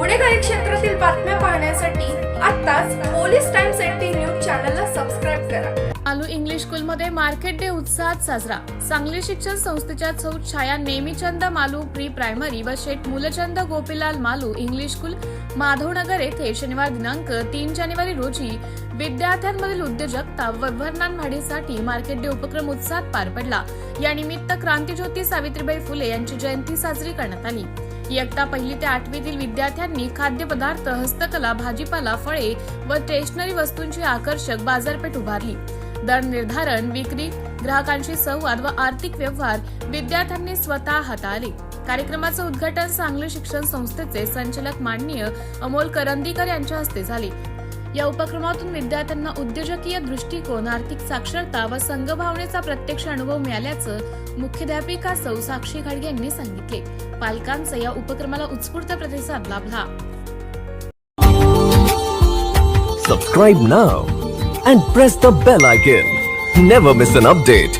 गुन्हेगारी क्षेत्रातील बातम्या पाहण्यासाठी आत्ताच पोलीस टाइम्स 80 न्यूज चॅनलला सबस्क्राइब करा। मालू इंग्लिश स्कूलमध्ये मार्केट डे उत्साहात साजरा। सांगली शिक्षण संस्थेच्या सौ छाया नेमीचंद मालू प्री प्रायमरी व शेठ मूलचंद गोपीलाल मालू इंग्लिश स्कूल माधवनगर येथे शनिवार दिनांक 3 जानेवारी रोजी विद्यार्थ्यांमधील उद्योजकता व व्यवहारांना वाढीसाठी मार्केट डे उपक्रम उत्साहात पार पडला। या निमित्त क्रांतीज्योती सावित्रीबाई फुले यांची जयंती साजरी करण्यात आली। इयत्ता 1ली ते 8वीतील विद्यार्थ्यांनी खाद्यपदार्थ, हस्तकला, भाजीपाला, फळे व स्टेशनरी वस्तूंची आकर्षक बाजारपेठ उभारली। दर निर्धारण, विक्री, ग्राहकांशी संवाद व आर्थिक व्यवहार विद्यार्थ्यांनी स्वतः हाताळले। कार्यक्रमाचे उद्घाटन सांगली शिक्षण संस्थेचे संचालक माननीय अमोल करंदीकर यांच्या हस्ते झाले। या उपक्रमातून विद्यार्थ्यांना उद्योजकीय दृष्टिकोन, आर्थिक साक्षरता व संघभावनेचा प्रत्यक्ष अनुभव मिळाल्याचं मुख्याध्यापिका सौ साक्षी घाडगे यांनी सांगितले। पालकांचा या उपक्रमाला उत्स्फूर्त प्रतिसाद लाभला। Subscribe now and press the bell icon. Never miss an update.